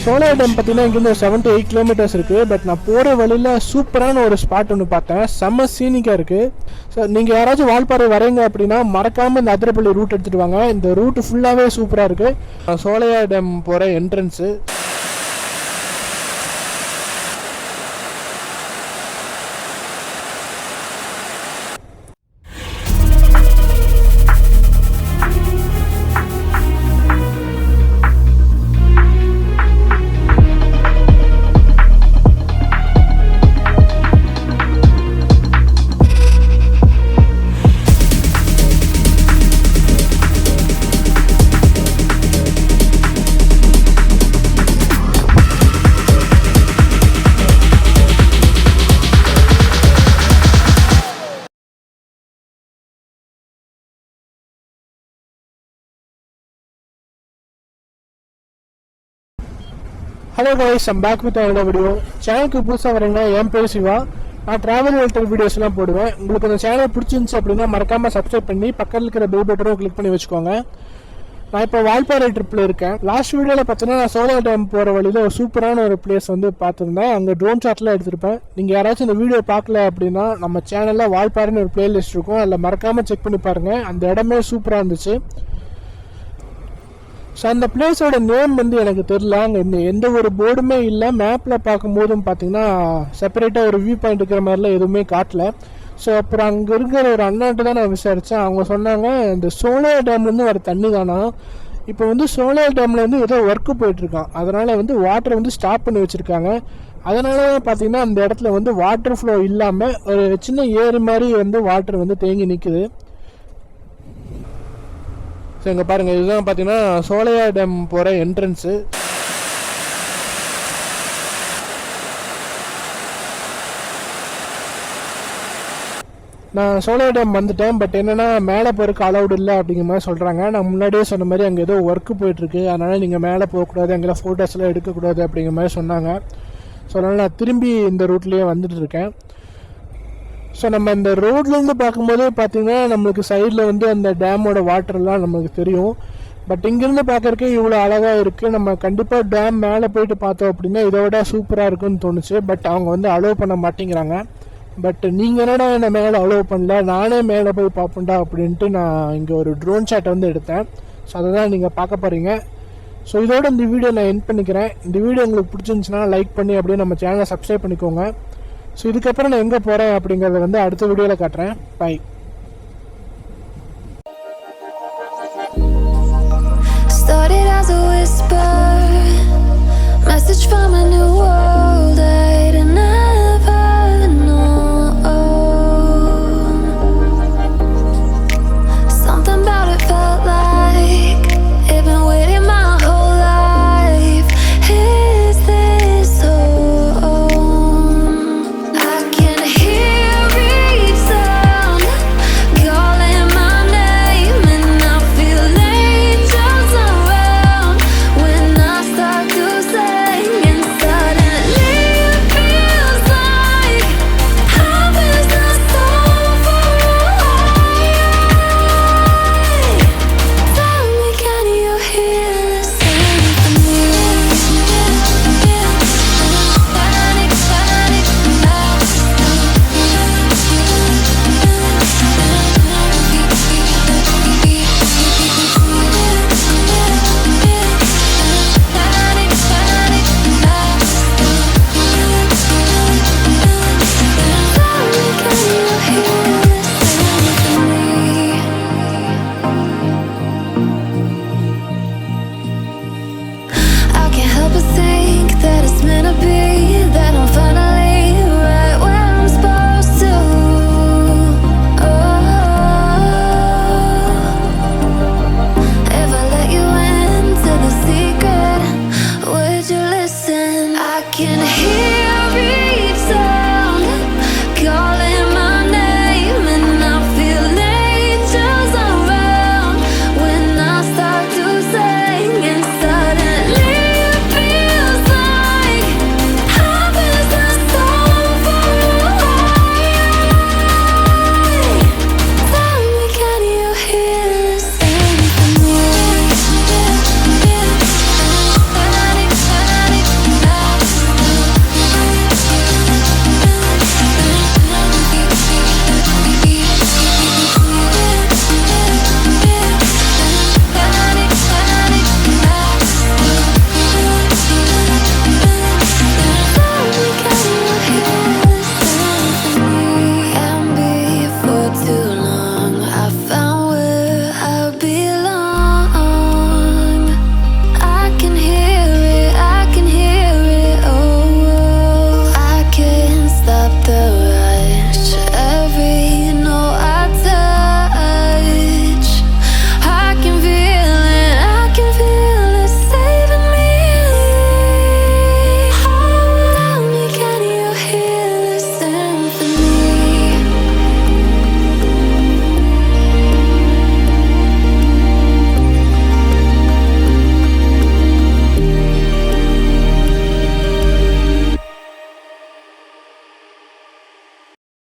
Sholayar dam பார்த்தீங்கன்னா இங்கேருந்து 7 to 8 kilometres இருக்குது. பட் நான் போகிற வழியில் சூப்பரான ஒரு ஸ்பாட் ஒன்று பார்த்தேன். செம்ம சீனிக்காக இருக்குது. ஸோ நீங்கள் யாராச்சும் வால்பாறை வரீங்க அப்படின்னா மறக்காமல் இந்த அதிரப்பள்ளி ரூட் எடுத்துகிட்டு வாங்க. இந்த ரூட்டு ஃபுல்லாகவே சூப்பராக இருக்குது. சோலையார் டேம் போகிற entrance. Hello guys, I'm back with another video. சேனலுக்கு புதுசாக வரீங்கன்னா என் பேர் சிவா. நான் ட்ராவல் ரிலேட்டட் வீடியோஸ்லாம் போடுவேன். உங்களுக்கு அந்த சேனல் பிடிச்சிருந்துச்சு அப்படின்னா மறக்காமல் சப்ஸ்கிரைப் பண்ணி பக்கத்தில் இருக்கிற பெல் பட்டனும் கிளிக் பண்ணி வச்சுக்கோங்க. நான் இப்போ வால்பாறை ட்ரிப்பில் இருக்கேன். லாஸ்ட் வீடியோவில் பார்த்தீங்கன்னா நான் சோலையார் டேம் போகிற வழியில் ஒரு சூப்பரான ஒரு பிளேஸ் வந்து பார்த்துருந்தேன். அங்கே ட்ரோன் ஷாட்லாம் எடுத்திருப்பேன். நீங்கள் யாராச்சும் இந்த வீடியோ பார்க்கல அப்படின்னா நம்ம சேனலில் வால்பாறைன்னு ஒரு பிளேலிஸ்ட் இருக்கும், அதில் மறக்காமல் செக் பண்ணி பாருங்கள். அந்த இடமே சூப்பராக இருந்துச்சு. ஸோ அந்த பிளேஸோட நேம் வந்து எனக்கு தெரில. அங்கே எந்த ஒரு போர்டுமே இல்லை. மேப்பில் பார்க்கும்போதும் பார்த்தீங்கன்னா செப்பரேட்டாக ஒரு வியூ பாயிண்ட் இருக்கிற மாதிரிலாம் எதுவுமே காட்டல. ஸோ அப்புறம் அங்கே இருக்கிற ஒரு அண்ணாட்ட தான் நான் விசாரித்தேன். அவங்க சொன்னாங்க இந்த சோலையார் டேம்லேருந்து வர தண்ணி தானா, இப்போ வந்து சோலையார் டேமில் வந்து ஏதோ ஒர்க்கு போயிட்டுருக்கான். அதனால் வந்து வாட்டரை வந்து ஸ்டாப் பண்ணி வச்சுருக்காங்க. அதனால பார்த்தீங்கன்னா அந்த இடத்துல வந்து வாட்டர் ஃப்ளோ இல்லாமல் ஒரு சின்ன ஏரி மாதிரி வந்து வாட்டர் வந்து தேங்கி நிற்குது. ஸோ இங்கே பாருங்கள், இதுதான் பார்த்தீங்கன்னா சோலையார் டேம் போகிற என்ட்ரன்ஸு. நான் சோலையார் டேம் வந்துட்டேன். பட் என்னென்னா மேலே போகிறதுக்கு அலௌடு இல்லை அப்படிங்கிற மாதிரி சொல்கிறாங்க. நான் முன்னாடியே சொன்ன மாதிரி அங்கே ஏதோ ஒர்க்கு போயிட்டுருக்கு, அதனால் நீங்கள் மேலே போகக்கூடாது, அங்கெல்லாம் ஃபோட்டோஸ்லாம் எடுக்கக்கூடாது அப்படிங்கிற மாதிரி சொன்னாங்க. ஸோ அதனால் நான் திரும்பி இந்த ரூட்லேயே வந்துட்டுருக்கேன். ஸோ நம்ம இந்த ரோட்லேருந்து பார்க்கும்போதே பார்த்திங்கன்னா நம்மளுக்கு சைடில் வந்து அந்த டேமோட வாட்டர்லாம் நம்மளுக்கு தெரியும். பட் இங்கேருந்து பார்க்குறக்கே இவ்வளோ அழகாக இருக்குது. நம்ம கண்டிப்பாக டேம் மேலே போயிட்டு பார்த்தோம் அப்படின்னா இதோட சூப்பராக இருக்குன்னு தோணுச்சு. பட் அவங்க வந்து அலோவ் பண்ண மாட்டேங்கிறாங்க. பட் நீங்கள் என்னடா என்னை மேலே அலோவ் பண்ணல, நானே மேலே போய் பார்ப்பேன்டா அப்படின்ட்டு நான் இங்கே ஒரு ட்ரோன் ஷாட் வந்து எடுத்தேன். ஸோ அதை தான் நீங்கள் பார்க்க போகிறீங்க. ஸோ இதோட இந்த வீடியோ நான் எண்ட் பண்ணிக்கிறேன். இந்த வீடியோ உங்களுக்கு பிடிச்சிருந்துச்சுன்னா லைக் பண்ணி அப்படியே நம்ம சேனலை சப்ஸ்கிரைப் பண்ணிக்கோங்க. ஸோ இதுக்கப்புறம் நான் எங்கே போகிறேன் அப்படிங்கிறத வந்து அடுத்த வீடியோவில் காட்டுறேன். By. Started as a whisper, message from a new world I'd never known. Something about it felt like it'd been waiting my whole life. Is this so? Can hear